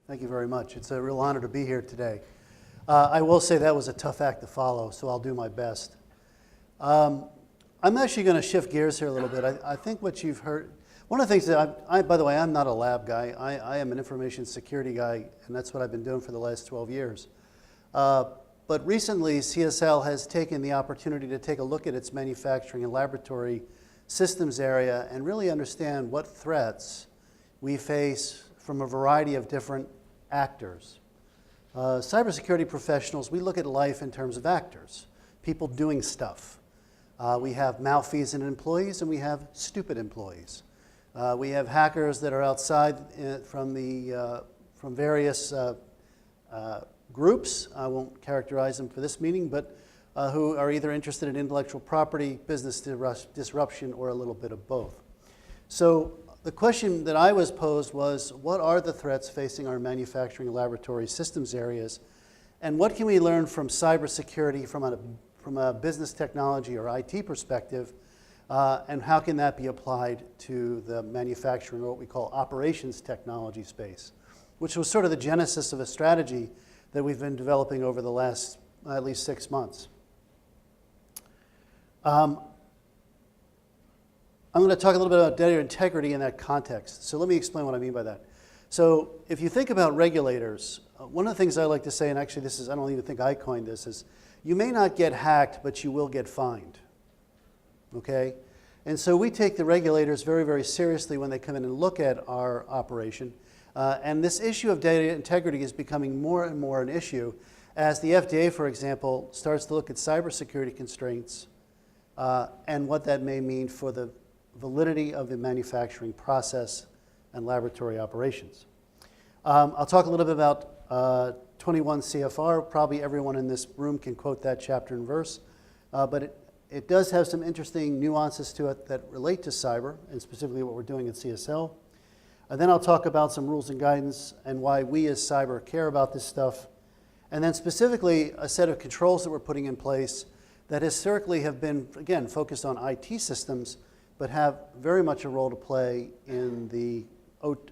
Thank you very much. It's a real honor to be here today. I will say that was a tough act to follow, so I'll do my best. I'm actually going to shift gears here a little bit. I think what you've heard, one of the things that by the way, I'm not a lab guy. I am an information security guy, and that's what I've been doing for the last 12 years. But recently, CSL has taken the opportunity to take a look at its manufacturing and laboratory systems area and really understand what threats we face from a variety of different actors. Cybersecurity professionals, we look at life in terms of actors, people doing stuff. We have malfeasant employees and we have stupid employees. We have hackers that are outside from various groups. I won't characterize them for this meeting, but who are either interested in intellectual property, business disruption, or a little bit of both. So the question that I was posed was, what are the threats facing our manufacturing laboratory systems areas, and what can we learn from cybersecurity from a business technology or IT perspective, and how can that be applied to the manufacturing, or what we call operations technology space, which was sort of the genesis of a strategy that we've been developing over the last at least 6 months. I'm going to talk a little bit about data integrity in that context. So let me explain what I mean by that. So if you think about regulators, one of the things I like to say, and actually this is, I don't even think I coined this, is you may not get hacked, but you will get fined. Okay? And so we take the regulators very, very seriously when they come in and look at our operation. And this issue of data integrity is becoming more and more an issue as the FDA, for example, starts to look at cybersecurity constraints and what that may mean for the validity of the manufacturing process and laboratory operations. I'll talk a little bit about 21 CFR. Probably everyone in this room can quote that chapter and verse, but it does have some interesting nuances to it that relate to cyber, and specifically what we're doing at CSL. And then I'll talk about some rules and guidance and why we as cyber care about this stuff. And then specifically a set of controls that we're putting in place that historically have been, again, focused on IT systems, but have very much a role to play in the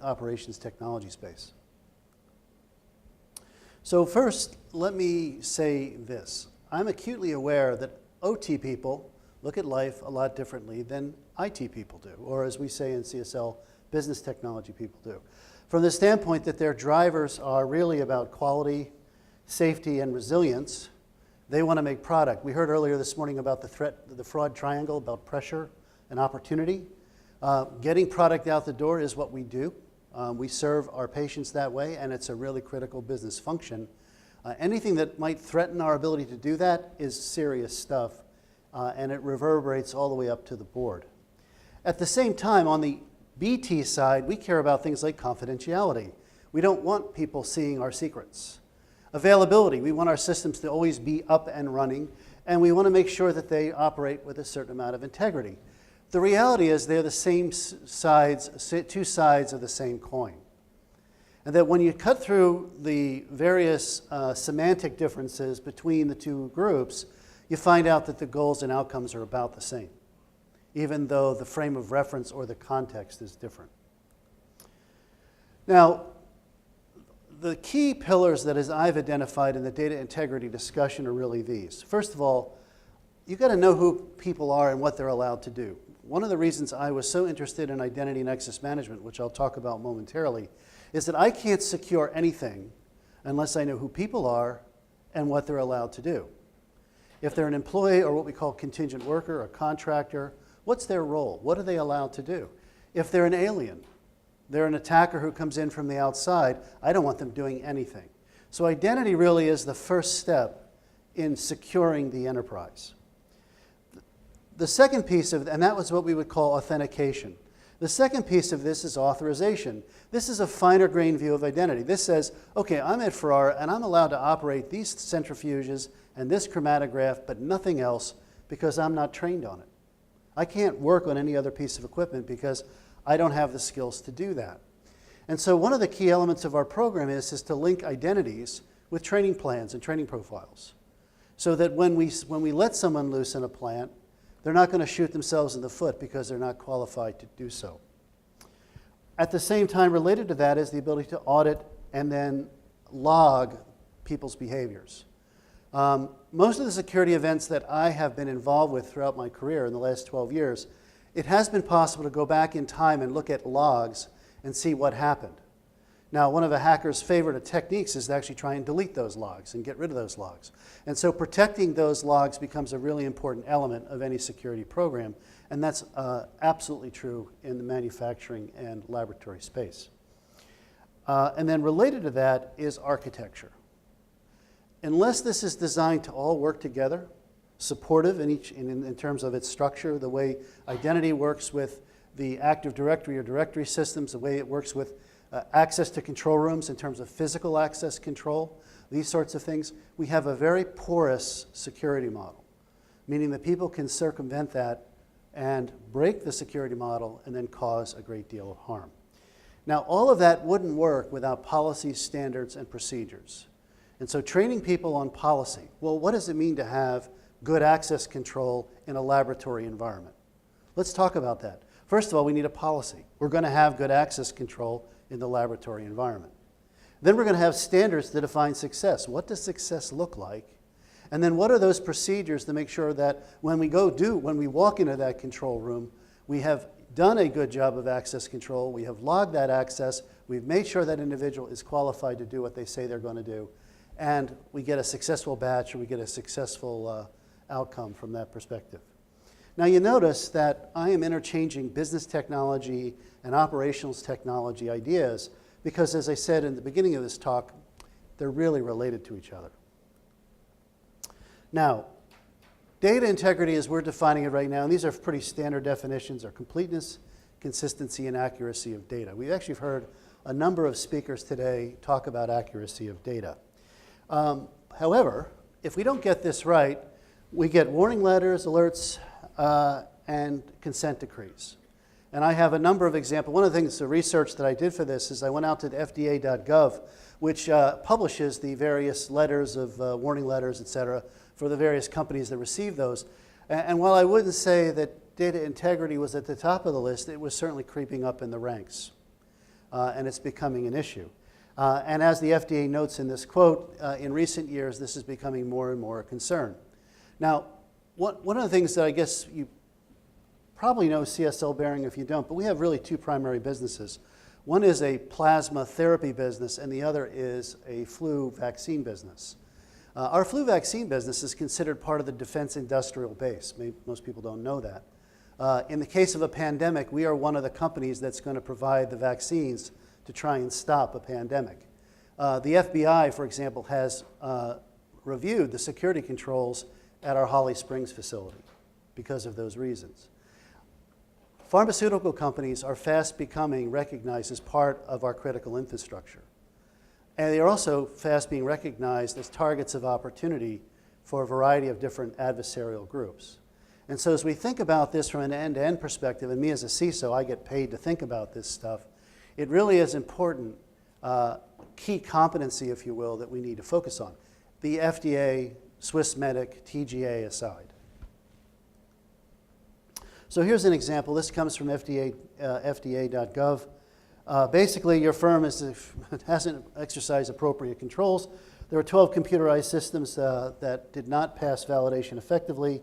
operations technology space. So first, let me say this. I'm acutely aware that OT people look at life a lot differently than IT people do, or as we say in CSL, business technology people do. From the standpoint that their drivers are really about quality, safety, and resilience, they want to make product. We heard earlier this morning about the fraud triangle, about pressure and opportunity. Getting product out the door is what we do. We serve our patients that way, and it's a really critical business function. Anything that might threaten our ability to do that is serious stuff, and it reverberates all the way up to the board. At the same time, on the BT side, we care about things like confidentiality. We don't want people seeing our secrets. Availability, we want our systems to always be up and running, and we want to make sure that they operate with a certain amount of integrity. The reality is they're the same sides, two sides of the same coin. And that when you cut through the various semantic differences between the two groups, you find out that the goals and outcomes are about the same, even though the frame of reference or the context is different. Now, the key pillars that as I've identified in the data integrity discussion are really these. First of all, you've got to know who people are and what they're allowed to do. One of the reasons I was so interested in identity and access management, which I'll talk about momentarily, is that I can't secure anything unless I know who people are and what they're allowed to do. If they're an employee or what we call contingent worker, a contractor, what's their role? What are they allowed to do? If they're an alien, they're an attacker who comes in from the outside, I don't want them doing anything. So identity really is the first step in securing the enterprise. The second piece of, and that was what we would call authentication. The second piece of this is authorization. This is a finer grained view of identity. This says, okay, I'm at Ferrara and I'm allowed to operate these centrifuges and this chromatograph, but nothing else because I'm not trained on it. I can't work on any other piece of equipment because I don't have the skills to do that. And so one of the key elements of our program is to link identities with training plans and training profiles, so that when we let someone loose in a plant, they're not going to shoot themselves in the foot because they're not qualified to do so. At the same time, related to that is the ability to audit and then log people's behaviors. Most of the security events that I have been involved with throughout my career in the last 12 years, it has been possible to go back in time and look at logs and see what happened. Now, one of a hacker's favorite techniques is to actually try and delete those logs and get rid of those logs. And so protecting those logs becomes a really important element of any security program, and that's absolutely true in the manufacturing and laboratory space. And then related to that is architecture. Unless this is designed to all work together, supportive in terms of its structure, the way identity works with the Active Directory or directory systems, the way it works with access to control rooms in terms of physical access control, these sorts of things, we have a very porous security model, meaning that people can circumvent that and break the security model and then cause a great deal of harm. Now, all of that wouldn't work without policies, standards, and procedures. And so training people on policy, well, what does it mean to have good access control in a laboratory environment? Let's talk about that. First of all, we need a policy. We're going to have good access control in the laboratory environment. Then we're going to have standards to define success. What does success look like? And then what are those procedures to make sure that when we walk into that control room, we have done a good job of access control, we have logged that access, we've made sure that individual is qualified to do what they say they're going to do, and we get a successful batch or we get a successful outcome from that perspective. Now you notice that I am interchanging business technology and operations technology ideas because, as I said in the beginning of this talk, they're really related to each other. Now, data integrity as we're defining it right now, and these are pretty standard definitions, are completeness, consistency, and accuracy of data. We've actually heard a number of speakers today talk about accuracy of data. However, if we don't get this right, we get warning letters, alerts, and consent decrees. And I have a number of examples. One of the things, the research that I did for this is I went out to the FDA.gov, which publishes the various letters of warning letters, et cetera, for the various companies that receive those. And while I wouldn't say that data integrity was at the top of the list, it was certainly creeping up in the ranks. And it's becoming an issue. And as the FDA notes in this quote, in recent years, this is becoming more and more a concern. Now, one of the things that I guess you probably know CSL Behring if you don't, but we have really two primary businesses. One is a plasma therapy business, and the other is a flu vaccine business. Our flu vaccine business is considered part of the defense industrial base. Maybe most people don't know that. In the case of a pandemic, we are one of the companies that's going to provide the vaccines to try and stop a pandemic. The FBI, for example, has reviewed the security controls at our Holly Springs facility because of those reasons. Pharmaceutical companies are fast becoming recognized as part of our critical infrastructure. And they are also fast being recognized as targets of opportunity for a variety of different adversarial groups. And so as we think about this from an end-to-end perspective, and me as a CISO, I get paid to think about this stuff, it really is important key competency, if you will, that we need to focus on. The FDA, Swissmedic, TGA aside. So here's an example. This comes from FDA.gov. Basically, your firm hasn't exercised appropriate controls. There are 12 computerized systems that did not pass validation effectively.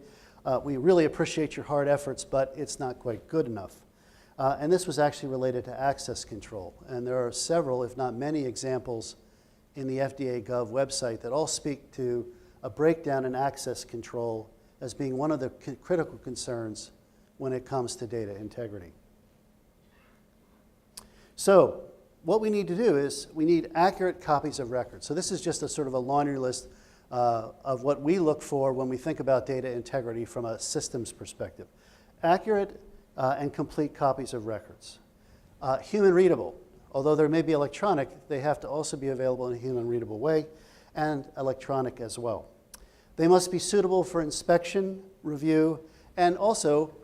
We really appreciate your hard efforts, but it's not quite good enough. And this was actually related to access control. And there are several, if not many, examples in the FDA.gov website that all speak to a breakdown in access control as being one of the critical concerns when it comes to data integrity. So what we need to do is we need accurate copies of records. So this is just a sort of a laundry list of what we look for when we think about data integrity from a systems perspective. Accurate and complete copies of records. Human readable. Although there may be electronic, they have to also be available in a human readable way, and electronic as well. They must be suitable for inspection, review, and also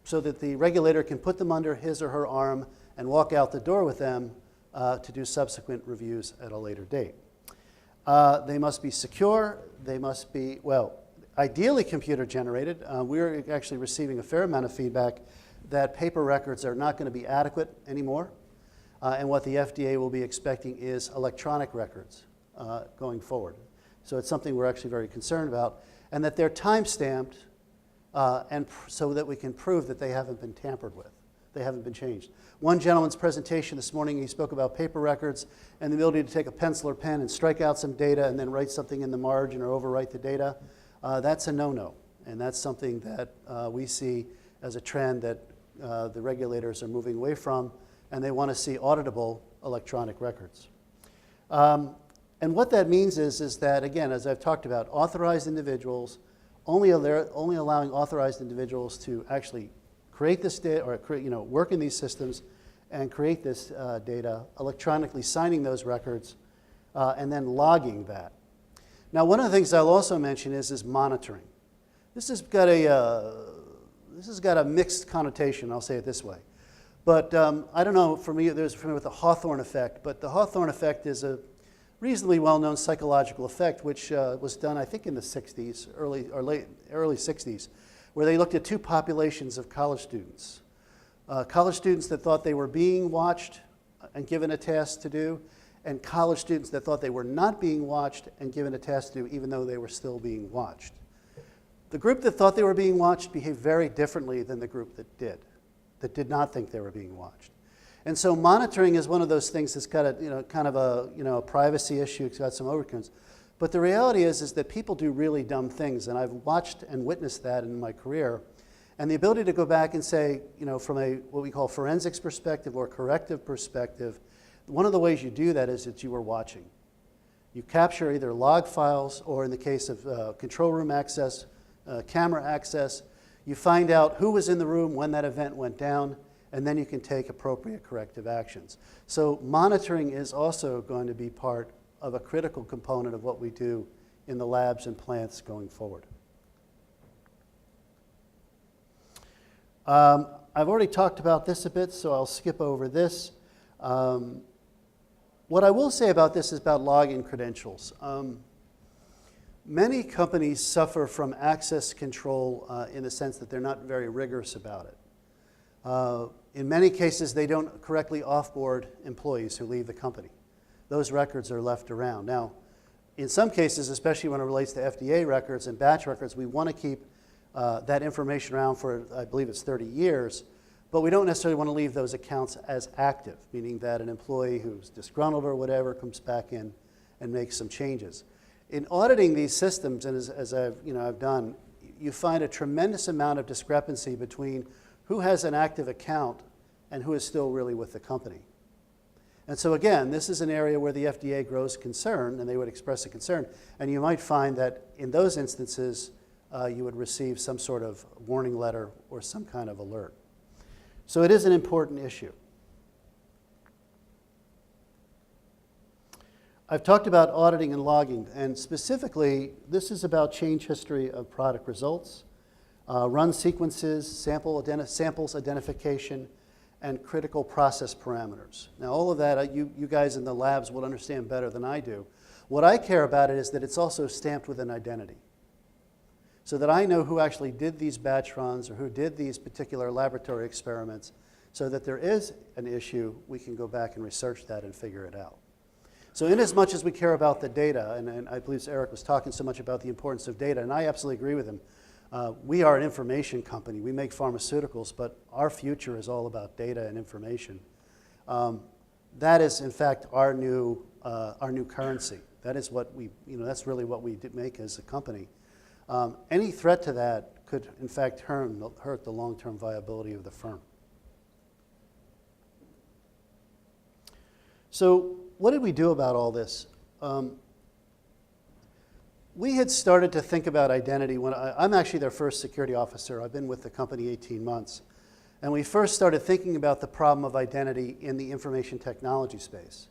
so that the regulator can put them under his or her arm and walk out the door with them to do subsequent reviews at a later date. They must be secure. They must be, well, ideally computer generated. We're actually receiving a fair amount of feedback that paper records are not going to be adequate anymore. and what the FDA will be expecting is electronic records going forward. So it's something we're actually very concerned about, and that they're time-stamped so that we can prove that they haven't been tampered with. They haven't been changed. One gentleman's presentation this morning, he spoke about paper records and the ability to take a pencil or pen and strike out some data and then write something in the margin or overwrite the data. That's a no-no, and that's something that we see as a trend that the regulators are moving away from, and they want to see auditable electronic records. And what that means is that, again, as I've talked about, authorized individuals, only allowing authorized individuals to actually create this data, or work in these systems and create this data, electronically signing those records, and then logging that. Now, one of the things I'll also mention is monitoring. This has got a mixed connotation, I'll say it this way. But I don't know, for me, there's familiar with the Hawthorne effect, but the Hawthorne effect is a reasonably well-known psychological effect, which was done, I think, in the 60s, early 60s, where they looked at two populations of college students. College students that thought they were being watched and given a task to do, and college students that thought they were not being watched and given a task to do, even though they were still being watched. The group that thought they were being watched behaved very differently than the group that did not think they were being watched. And so monitoring is one of those things that's got a, kind of a privacy issue, it's got some overtones. But the reality is that people do really dumb things, and I've watched and witnessed that in my career. And the ability to go back and say, from a what we call forensics perspective or corrective perspective, one of the ways you do that is that you were watching. You capture either log files or, in the case of control room access, camera access, you find out who was in the room when that event went down, and then you can take appropriate corrective actions. So monitoring is also going to be part of a critical component of what we do in the labs and plants going forward. I've already talked about this a bit, so I'll skip over this. What I will say about this is about login credentials. Many companies suffer from access control in the sense that they're not very rigorous about it. In many cases, they don't correctly offboard employees who leave the company. Those records are left around. Now, in some cases, especially when it relates to FDA records and batch records, we want to keep that information around for, I believe it's 30 years, but we don't necessarily want to leave those accounts as active, meaning that an employee who's disgruntled or whatever comes back in and makes some changes. In auditing these systems, and as I've done, you find a tremendous amount of discrepancy between who has an active account and who is still really with the company. And so again, this is an area where the FDA grows concern, and they would express a concern, and you might find that in those instances, you would receive some sort of warning letter or some kind of alert. So it is an important issue. I've talked about auditing and logging, and specifically, this is about change history of product results, run sequences, samples identification, and critical process parameters. Now, all of that, you guys in the labs will understand better than I do. What I care about it is that it's also stamped with an identity, so that I know who actually did these batch runs or who did these particular laboratory experiments, so that there is an issue, we can go back and research that and figure it out. So in as much as we care about the data, and I believe Eric was talking so much about the importance of data, and I absolutely agree with him. We are an information company. We make pharmaceuticals, but our future is all about data and information. That is, in fact, our new currency. That is what we, that's really what we make as a company. Any threat to that could, in fact, hurt the long-term viability of the firm. So what did we do about all this? We had started to think about identity when I'm actually their first security officer. I've been with the company 18 months. And we first started thinking about the problem of identity in the information technology space.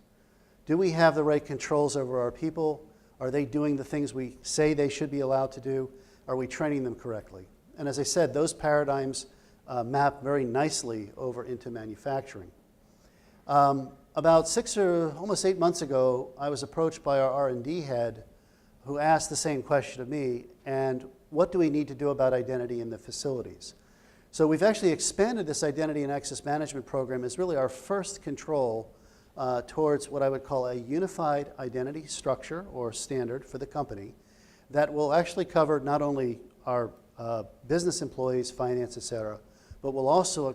Do we have the right controls over our people? Are they doing the things we say they should be allowed to do? Are we training them correctly? And as I said, those paradigms map very nicely over into manufacturing. About 6 or almost 8 months ago, I was approached by our R&D head who asked the same question of me, and what do we need to do about identity in the facilities? So we've actually expanded this identity and access management program as really our first control towards what I would call a unified identity structure or standard for the company that will actually cover not only our business employees, finance, et cetera, but will also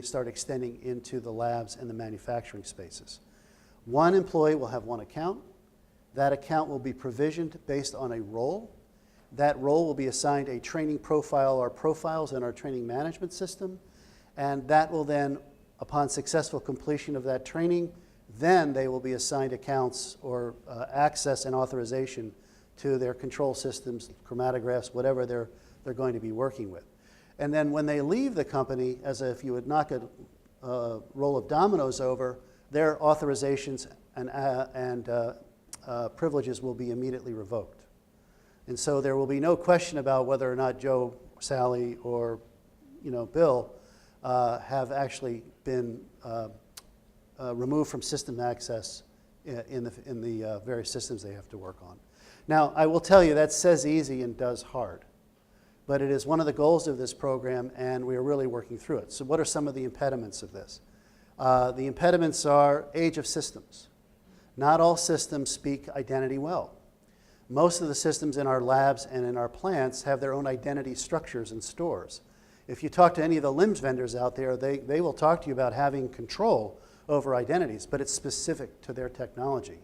start extending into the labs and the manufacturing spaces. One employee will have one account. That account will be provisioned based on a role. That role will be assigned a training profile or profiles in our training management system, and that will then, upon successful completion of that training, then they will be assigned accounts or access and authorization to their control systems, chromatographs, whatever they're going to be working with. And then when they leave the company, as if you would knock a roll of dominoes over, their authorizations and privileges will be immediately revoked. And so there will be no question about whether or not Joe, Sally, or Bill have actually been removed from system access in the various systems they have to work on. Now, I will tell you that says easy and does hard, but it is one of the goals of this program, and we are really working through it. So what are some of the impediments of this? The impediments are age of systems. Not all systems speak identity well. Most of the systems in our labs and in our plants have their own identity structures and stores. If you talk to any of the LIMS vendors out there, they will talk to you about having control over identities, but it's specific to their technology.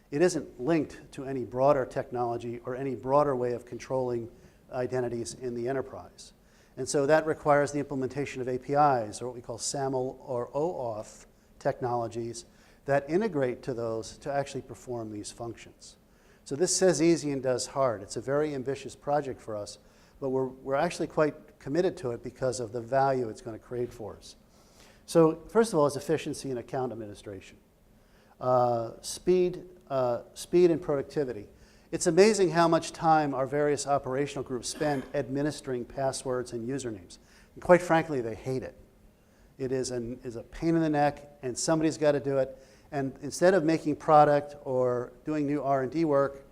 It isn't linked to any broader technology or any broader way of controlling identities in the enterprise. And so that requires the implementation of APIs, or what we call SAML or OAuth technologies that integrate to those to actually perform these functions. So this says easy and does hard. It's a very ambitious project for us, but we're actually quite committed to it because of the value it's going to create for us. So first of all is efficiency and account administration. Speed and productivity. It's amazing how much time our various operational groups spend administering passwords and usernames. And quite frankly, they hate it. It is a pain in the neck, and somebody's got to do it. And instead of making product or doing new R&D work,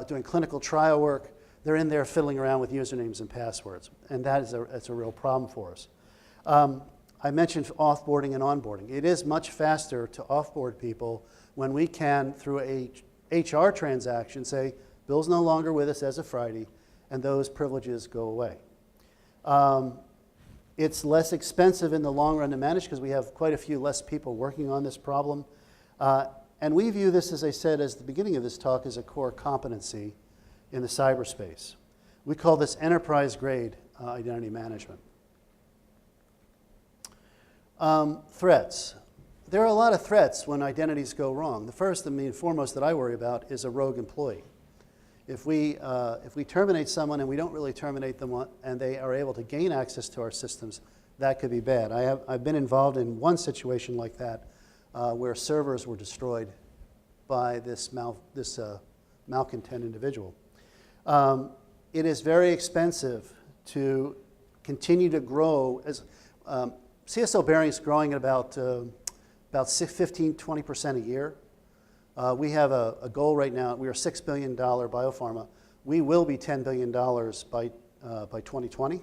doing clinical trial work, they're in there fiddling around with usernames and passwords. And that's a real problem for us. I mentioned offboarding and onboarding. It is much faster to offboard people when we can, through a HR transaction, say, Bill's no longer with us as of Friday, and those privileges go away. It's less expensive in the long run to manage because we have quite a few less people working on this problem. And we view this, as I said at the beginning of this talk, as a core competency in the cyberspace. We call this enterprise-grade identity management. Threats. There are a lot of threats when identities go wrong. The first and foremost that I worry about is a rogue employee. If we terminate someone and we don't really terminate them and they are able to gain access to our systems, that could be bad. I've been involved in one situation like that where servers were destroyed by this malcontent individual. It is very expensive to continue to grow. CSL Behring is growing at about 15–20% a year. We have a goal right now. We are a $6 billion biopharma. We will be $10 billion by 2020.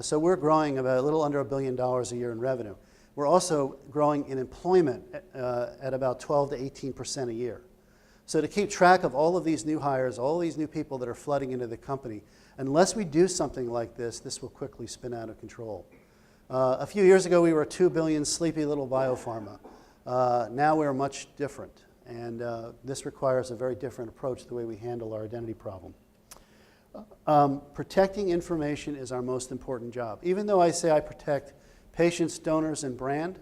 So we're growing about a little under $1 billion a year in revenue. We're also growing in employment at about 12 to 18% a year. So to keep track of all of these new hires, all these new people that are flooding into the company, unless we do something like this, this will quickly spin out of control. A few years ago, we were a $2 billion sleepy little biopharma. Now we're much different, and this requires a very different approach to the way we handle our identity problem. Protecting information is our most important job. Even though I say I protect patients, donors, and brand,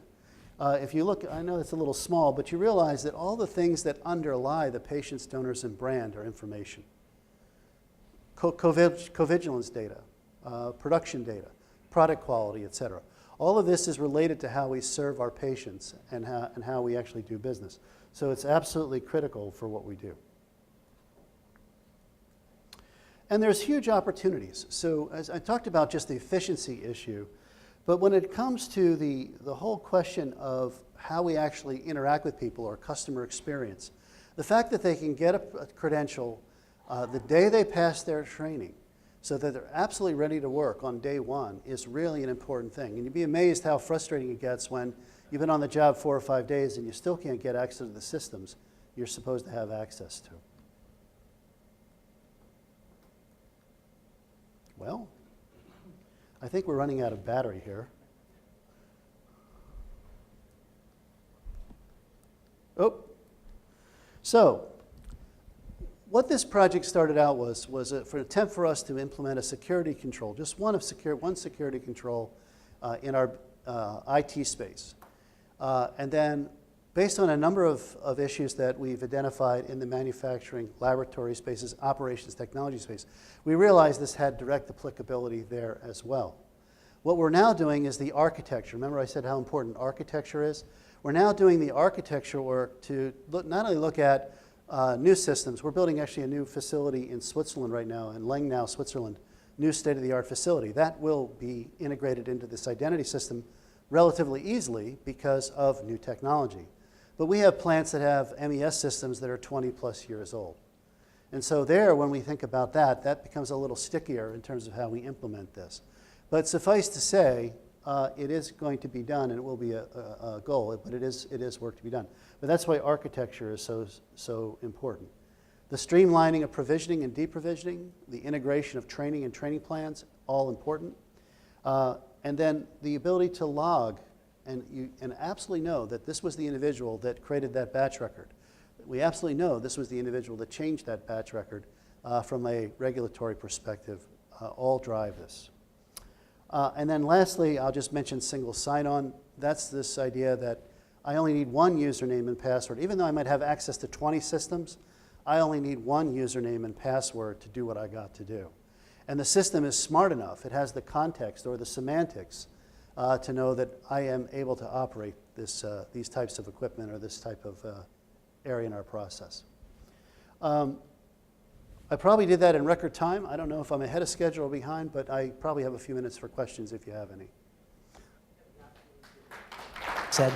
if you look, I know it's a little small, but you realize that all the things that underlie the patients, donors, and brand are information. Covigilance data, production data, product quality, et cetera. All of this is related to how we serve our patients and how we actually do business. So it's absolutely critical for what we do. And there's huge opportunities. So as I talked about just the efficiency issue, but when it comes to the whole question of how we actually interact with people or customer experience, the fact that they can get a credential the day they pass their training so that they're absolutely ready to work on day one is really an important thing. And you'd be amazed how frustrating it gets when you've been on the job 4 or 5 days and you still can't get access to the systems you're supposed to have access to. Well, I think we're running out of battery here. Oh, so what this project started out was for an attempt for us to implement a security control, just one security control in our IT space. And then based on a number of issues that we've identified in the manufacturing, laboratory spaces, operations, technology space, we realized this had direct applicability there as well. What we're now doing is the architecture. Remember I said how important architecture is? We're now doing the architecture work to not only look at new systems. We're building actually a new facility in Switzerland right now, in Lengnau, Switzerland, new state-of-the-art facility. That will be integrated into this identity system relatively easily because of new technology. But we have plants that have MES systems that are 20 plus years old. And so there, when we think about that, that becomes a little stickier in terms of how we implement this. But suffice to say, it is going to be done, and it will be a goal, but it is work to be done. But that's why architecture is so important. The streamlining of provisioning and deprovisioning, the integration of training and training plans, all important. And then the ability to log and absolutely know that this was the individual that created that batch record. We absolutely know this was the individual that changed that batch record from a regulatory perspective, all drive this. And then lastly, I'll just mention single sign-on. That's this idea that I only need one username and password. Even though I might have access to 20 systems, I only need one username and password to do what I got to do. And the system is smart enough, it has the context or the semantics to know that I am able to operate these types of equipment or this type of area in our process. I probably did that in record time. I don't know if I'm ahead of schedule or behind, but I probably have a few minutes for questions if you have any. Said.